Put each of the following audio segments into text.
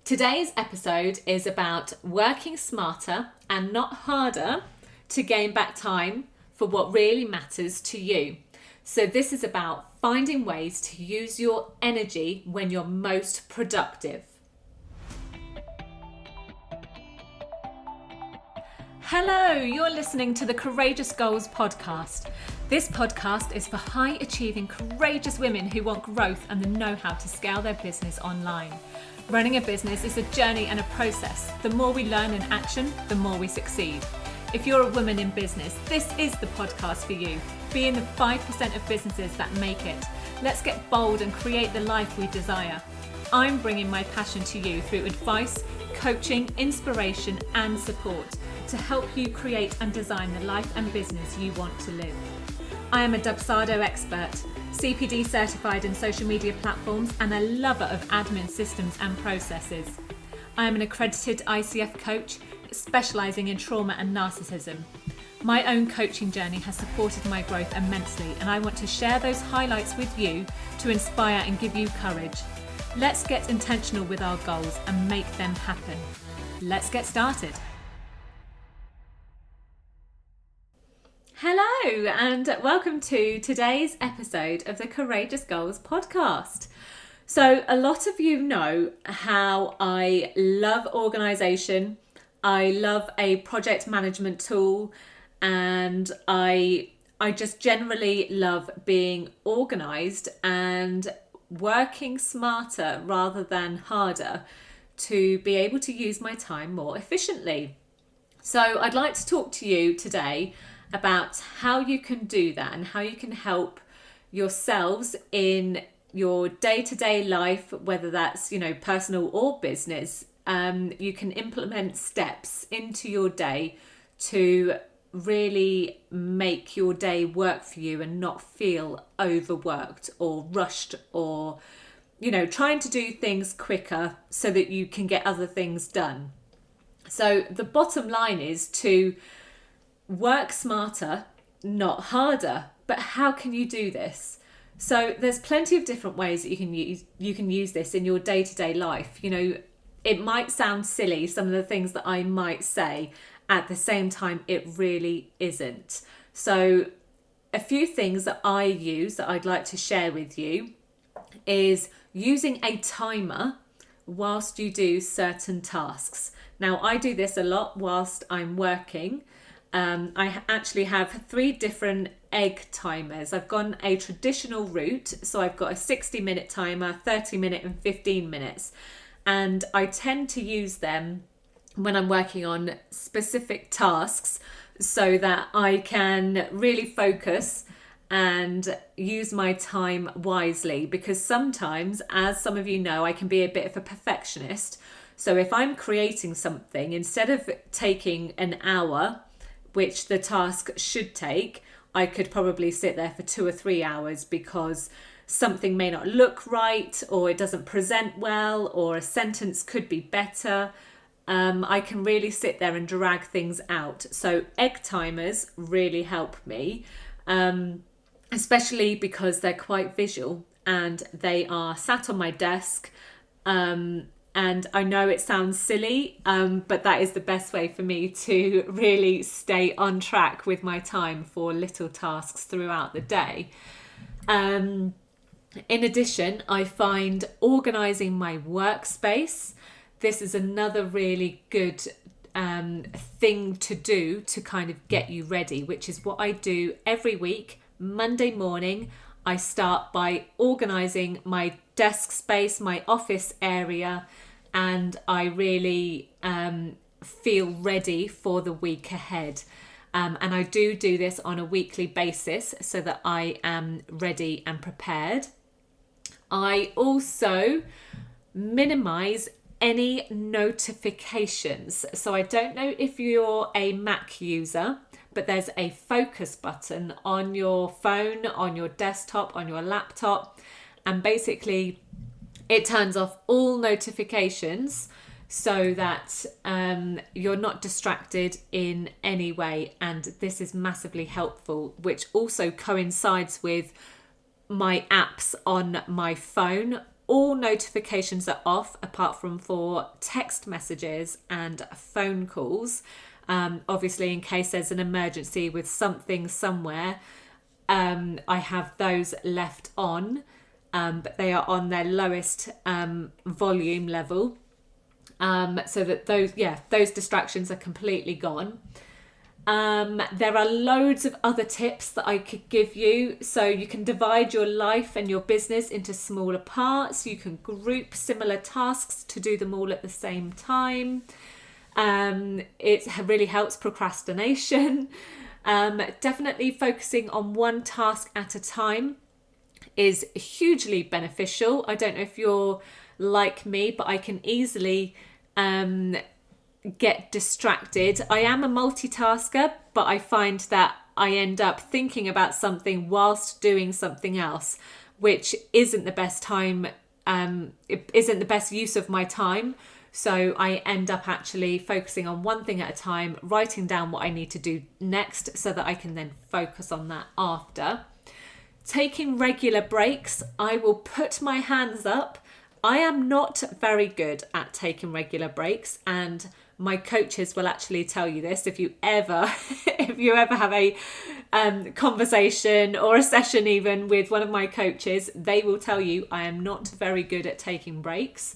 Today's episode is about working smarter and not harder to gain back time for what really matters to you. So this is about finding ways to use your energy when you're most productive. Hello, you're listening to the Courageous Goals podcast. This podcast is for high-achieving, courageous women who want growth and the know-how to scale their business online. Running a business is a journey and a process. The more we learn in action, the more we succeed. If you're a woman in business, this is the podcast for you. Be in the 5% of businesses that make it. Let's get bold and create the life we desire. I'm bringing my passion to you through advice, coaching, inspiration, and support to help you create and design the life and business you want to live. I am a Dubsado expert, CPD certified in social media platforms, and a lover of admin systems and processes. I am an accredited ICF coach, specialising in trauma and narcissism. My own coaching journey has supported my growth immensely, and I want to share those highlights with you to inspire and give you courage. Let's get intentional with our goals and make them happen. Let's get started. Hello and welcome to today's episode of the Courageous Goals podcast. So a lot of you know how I love organisation, I love a project management tool, and I just generally love being organised and working smarter rather than harder to be able to use my time more efficiently. So I'd like to talk to you today about how you can do that and how you can help yourselves in your day-to-day life, whether that's, personal or business. You can implement steps into your day to really make your day work for you and not feel overworked or rushed or, trying to do things quicker so that you can get other things done. So the bottom line is to work smarter, not harder. But how can you do this? So there's plenty of different ways that you can use this in your day-to-day life. It might sound silly, some of the things that I might say. At the same time, it really isn't. So a few things that I use that I'd like to share with you is using a timer whilst you do certain tasks. Now, I do this a lot whilst I'm working. I actually have 3 different egg timers. I've gone a traditional route, so I've got a 60-minute timer, 30-minute and 15 minutes. And I tend to use them when I'm working on specific tasks so that I can really focus and use my time wisely, because sometimes, as some of you know, I can be a bit of a perfectionist. So if I'm creating something, instead of taking an hour, which the task should take, I could probably sit there for 2 or 3 hours because something may not look right, or it doesn't present well, or a sentence could be better. I can really sit there and drag things out. So egg timers really help me, especially because they're quite visual and they are sat on my desk. And I know it sounds silly, but that is the best way for me to really stay on track with my time for little tasks throughout the day. In addition, I find organising my workspace. This is another really good thing to do to kind of get you ready, which is what I do every week. Monday morning, I start by organising my desk space, my office area, and I really feel ready for the week ahead. And I do this on a weekly basis so that I am ready and prepared. I also minimize any notifications. So I don't know if you're a Mac user, but there's a focus button on your phone, on your desktop, on your laptop, and basically it turns off all notifications so that you're not distracted in any way. And this is massively helpful, which also coincides with my apps on my phone all notifications are off apart from for text messages and phone calls. Obviously, in case there's an emergency with something somewhere, I have those left on, but they are on their lowest volume level, so that those distractions are completely gone. There are loads of other tips that I could give you. So you can divide your life and your business into smaller parts. You can group similar tasks to do them all at the same time. It really helps procrastination. Definitely focusing on one task at a time is hugely beneficial. I don't know if you're like me, but I can easily get distracted. I am a multitasker, but I find that I end up thinking about something whilst doing something else, which isn't the best time. It isn't the best use of my time. So I end up actually focusing on one thing at a time, writing down what I need to do next so that I can then focus on that after. Taking regular breaks, I will put my hands up. I am not very good at taking regular breaks, and my coaches will actually tell you this. If you ever have a conversation or a session even with one of my coaches, they will tell you I am not very good at taking breaks.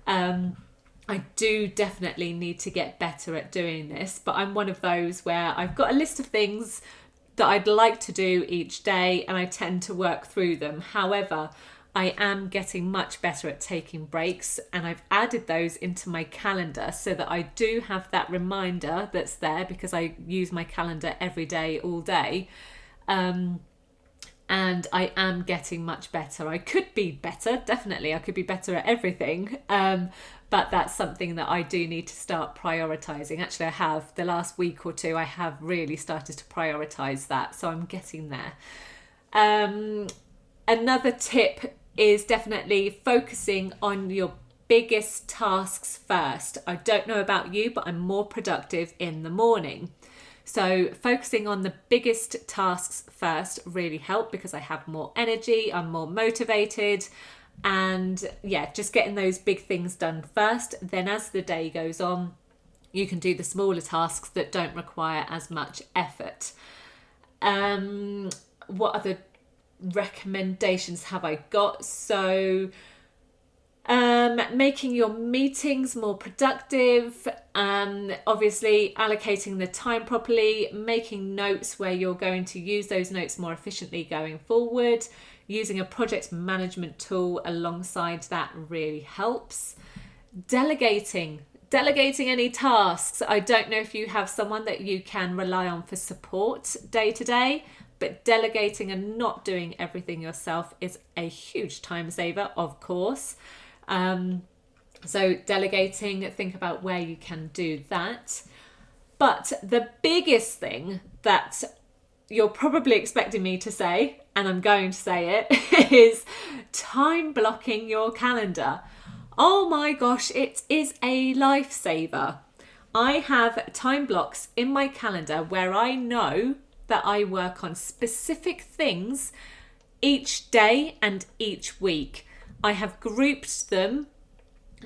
I do definitely need to get better at doing this, but I'm one of those where I've got a list of things that I'd like to do each day and I tend to work through them. However, I am getting much better at taking breaks, and I've added those into my calendar so that I do have that reminder that's there, because I use my calendar every day, all day. And I am getting much better. I could be better, definitely. I could be better at everything. But that's something that I do need to start prioritizing. Actually, I have. The last week or two, I have really started to prioritize that. So I'm getting there. Another tip is definitely focusing on your biggest tasks first. I don't know about you, but I'm more productive in the morning. So focusing on the biggest tasks first really help, because I have more energy, I'm more motivated, and just getting those big things done first. Then as the day goes on, you can do the smaller tasks that don't require as much effort. What other recommendations have I got? So making your meetings more productive, obviously allocating the time properly, making notes where you're going to use those notes more efficiently going forward, using a project management tool alongside that really helps. Delegating any tasks. I don't know if you have someone that you can rely on for support day to day, but delegating and not doing everything yourself is a huge time saver, of course. So delegating, think about where you can do that. But the biggest thing that you're probably expecting me to say, and I'm going to say it, is time blocking your calendar. Oh my gosh, it is a lifesaver. I have time blocks in my calendar where I know that I work on specific things each day and each week. I have grouped them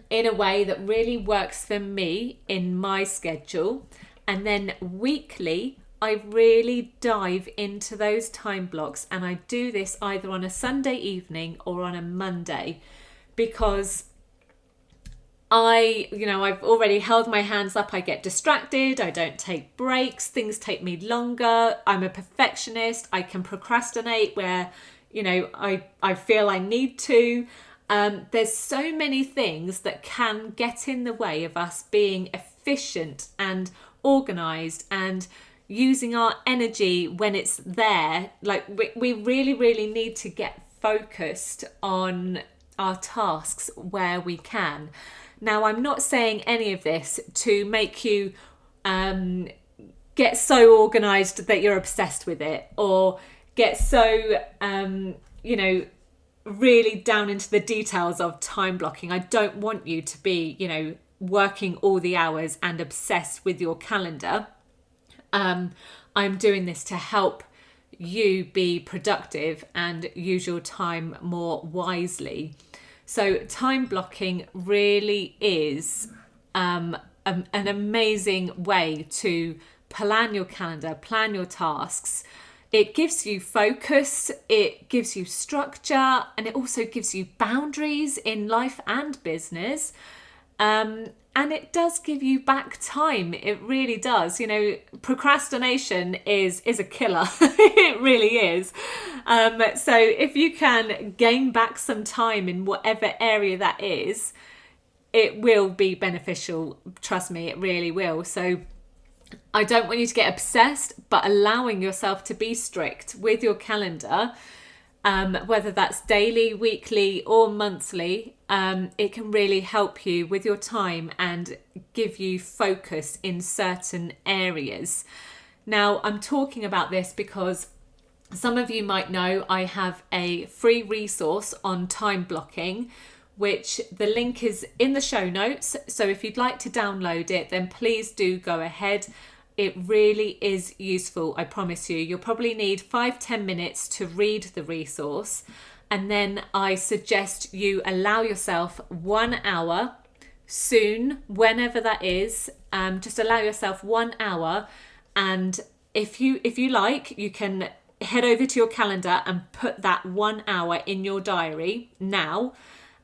in a way that really works for me in my schedule. And then weekly, I really dive into those time blocks, and I do this either on a Sunday evening or on a Monday, because I've already held my hands up. I get distracted. I don't take breaks. Things take me longer. I'm a perfectionist. I can procrastinate where, I feel I need to. There's so many things that can get in the way of us being efficient and organized and using our energy when it's there. Like we really, really need to get focused on our tasks where we can. Now, I'm not saying any of this to make you get so organized that you're obsessed with it, or get so, really down into the details of time blocking. I don't want you to be, working all the hours and obsessed with your calendar. I'm doing this to help you be productive and use your time more wisely. So time blocking really is an amazing way to plan your calendar, plan your tasks. It gives you focus, it gives you structure, and it also gives you boundaries in life and business. And it does give you back time. It really does. You know, procrastination is a killer. It really is. So if you can gain back some time in whatever area that is, it will be beneficial. Trust me, it really will. So I don't want you to get obsessed, but allowing yourself to be strict with your calendar, whether that's daily, weekly, or monthly, it can really help you with your time and give you focus in certain areas. Now, I'm talking about this because some of you might know I have a free resource on time blocking, which the link is in the show notes. So if you'd like to download it, then please do go ahead. It really is useful, I promise you. You'll probably need 5-10 minutes to read the resource. And then I suggest you allow yourself 1 hour soon, whenever that is. Just allow yourself 1 hour. And if you like, you can head over to your calendar and put that 1 hour in your diary now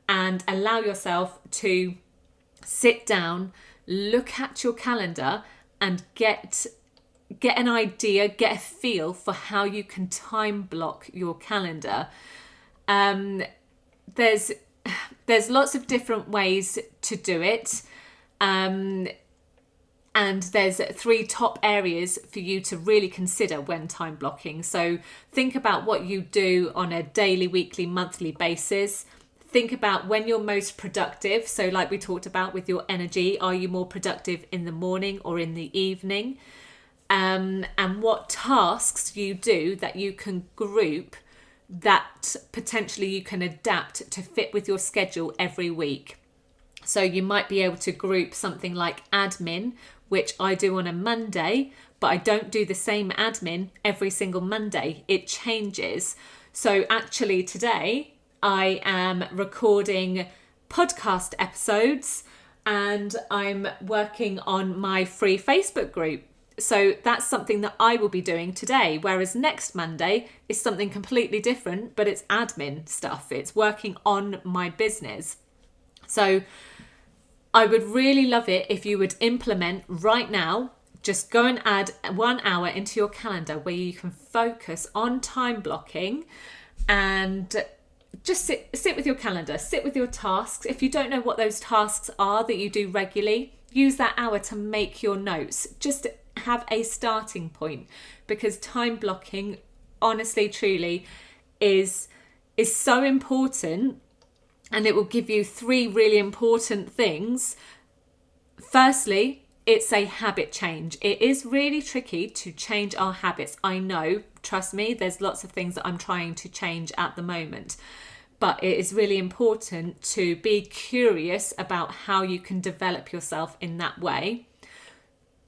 and allow yourself to sit down, look at your calendar and get an idea, get a feel for how you can time block your calendar. There's lots of different ways to do it. And there's 3 top areas for you to really consider when time blocking. So think about what you do on a daily, weekly, monthly basis. Think about when you're most productive. So like we talked about with your energy, are you more productive in the morning or in the evening? And what tasks you do that you can group that potentially you can adapt to fit with your schedule every week. So you might be able to group something like admin, which I do on a Monday, but I don't do the same admin every single Monday. It changes. So actually today I am recording podcast episodes and I'm working on my free Facebook group. So that's something that I will be doing today, whereas next Monday is something completely different, but it's admin stuff. It's working on my business. So I would really love it if you would implement right now, just go and add 1 hour into your calendar where you can focus on time blocking and just sit with your calendar, sit with your tasks. If you don't know what those tasks are that you do regularly, use that hour to make your notes. Just have a starting point, because time blocking, honestly, truly, is so important, and it will give you 3 really important things. Firstly, it's a habit change. It is really tricky to change our habits. I know, trust me, there's lots of things that I'm trying to change at the moment. But it is really important to be curious about how you can develop yourself in that way.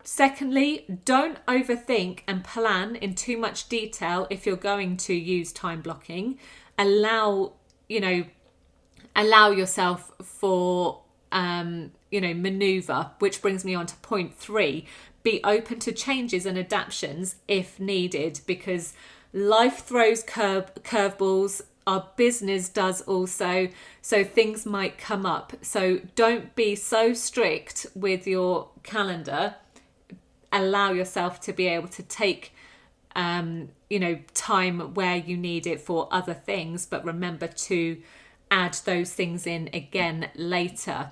Secondly, don't overthink and plan in too much detail if you're going to use time blocking. Allow yourself for, maneuver, which brings me on to point 3. Be open to changes and adaptations if needed, because life throws curveballs. Our business does also, so things might come up. So don't be so strict with your calendar. Allow yourself to be able to take, time where you need it for other things, but remember to add those things in again later.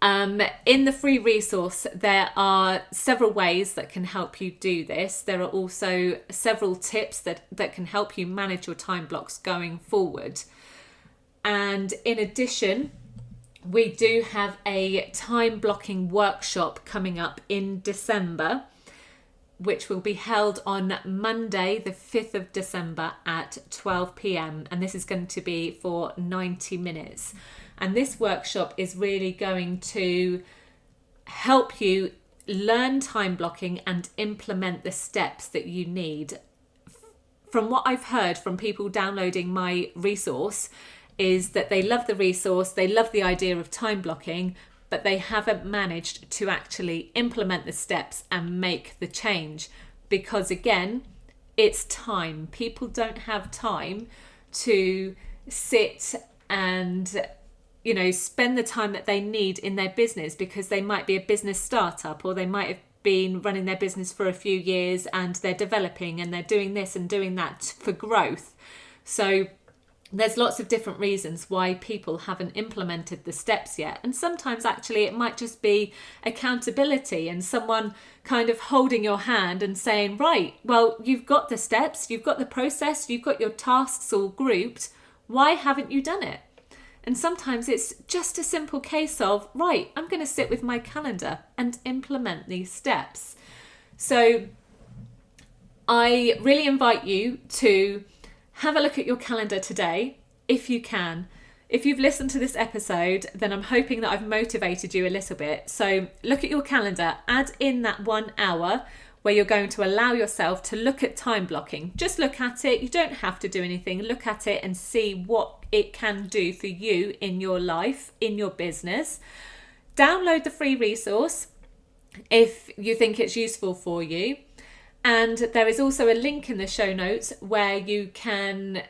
In the free resource, there are several ways that can help you do this. There are also several tips that can help you manage your time blocks going forward. And in addition, we do have a time blocking workshop coming up in December, which will be held on Monday, the 5th of December at 12 p.m. And this is going to be for 90 minutes. And this workshop is really going to help you learn time blocking and implement the steps that you need. From what I've heard from people downloading my resource, is that they love the resource, they love the idea of time blocking, but they haven't managed to actually implement the steps and make the change. Because again, it's time. People don't have time to sit and, you know, spend the time that they need in their business, because they might be a business startup, or they might have been running their business for a few years and they're developing and they're doing this and doing that for growth. So there's lots of different reasons why people haven't implemented the steps yet. And sometimes actually it might just be accountability and someone kind of holding your hand and saying, right, well, you've got the steps, you've got the process, you've got your tasks all grouped. Why haven't you done it? And sometimes it's just a simple case of, right, I'm going to sit with my calendar and implement these steps. So I really invite you to have a look at your calendar today, if you can. If you've listened to this episode, then I'm hoping that I've motivated you a little bit. So look at your calendar, add in that 1 hour where you're going to allow yourself to look at time blocking. Just look at it. You don't have to do anything. Look at it and see what it can do for you in your life, in your business. Download the free resource if you think it's useful for you. And there is also a link in the show notes where you can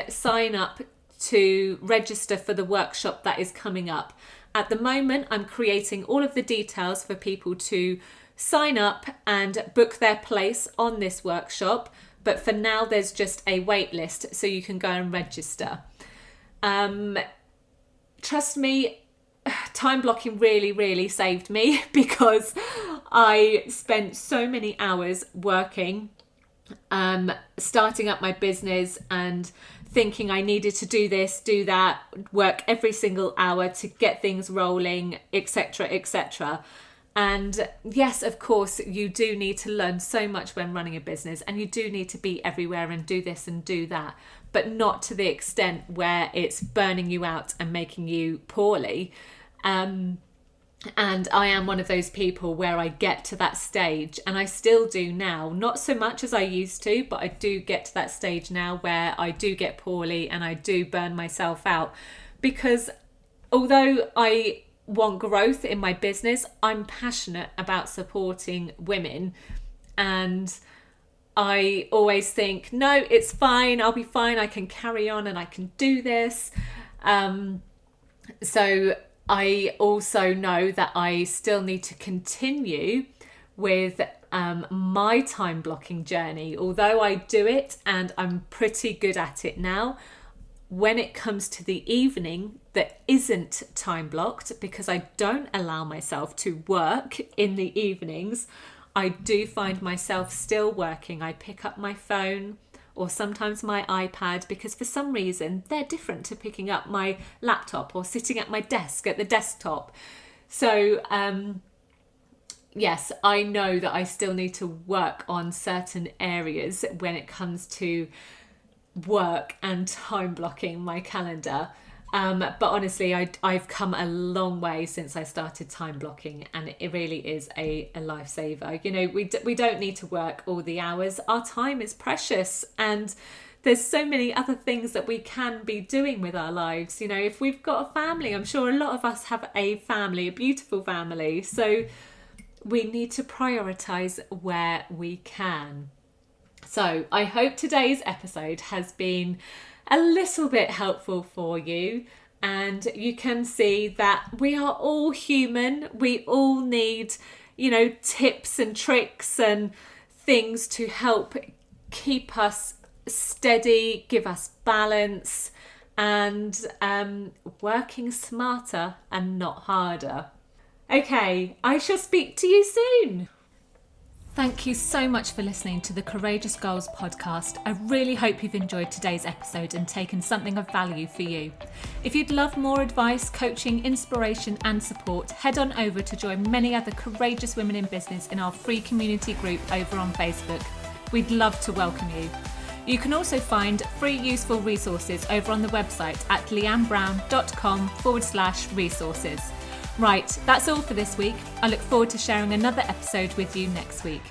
sign up to register for the workshop that is coming up. At the moment, I'm creating all of the details for people to sign up and book their place on this workshop. But for now, there's just a wait list, so you can go and register. Trust me, time blocking really saved me, because I spent so many hours working, starting up my business and thinking I needed to do this, do that, work every single hour to get things rolling, etc., etc. And yes, of course, you do need to learn so much when running a business, and you do need to be everywhere and do this and do that, but not to the extent where it's burning you out and making you poorly. And I am one of those people where I get to that stage, and I still do now, not so much as I used to, but I do get to that stage now where I do get poorly and I do burn myself out. Because although I want growth in my business, I'm passionate about supporting women, and I always think, no, it's fine, I'll be fine, I can carry on and I can do this. So I also know that I still need to continue with my time blocking journey. Although I do it and I'm pretty good at it now, when it comes to the evening that isn't time blocked, because I don't allow myself to work in the evenings, I do find myself still working. I pick up my phone or sometimes my iPad, because for some reason they're different to picking up my laptop or sitting at my desk at the desktop. So yes, I know that I still need to work on certain areas when it comes to work and time blocking my calendar. But honestly, I've come a long way since I started time blocking, and it really is a lifesaver. You know, we don't need to work all the hours. Our time is precious, and there's so many other things that we can be doing with our lives. You know, if we've got a family, I'm sure a lot of us have a family, a beautiful family. So we need to prioritize where we can. So I hope today's episode has been a little bit helpful for you, and you can see that we are all human. We all need, you know, tips and tricks and things to help keep us steady, give us balance, and working smarter and not harder. Okay, I shall speak to you soon. Thank you so much for listening to the Courageous Goals podcast. I really hope you've enjoyed today's episode and taken something of value for you. If you'd love more advice, coaching, inspiration and support, head on over to join many other courageous women in business in our free community group over on Facebook. We'd love to welcome you. You can also find free useful resources over on the website at leannebrown.com/resources. Right, that's all for this week. I look forward to sharing another episode with you next week.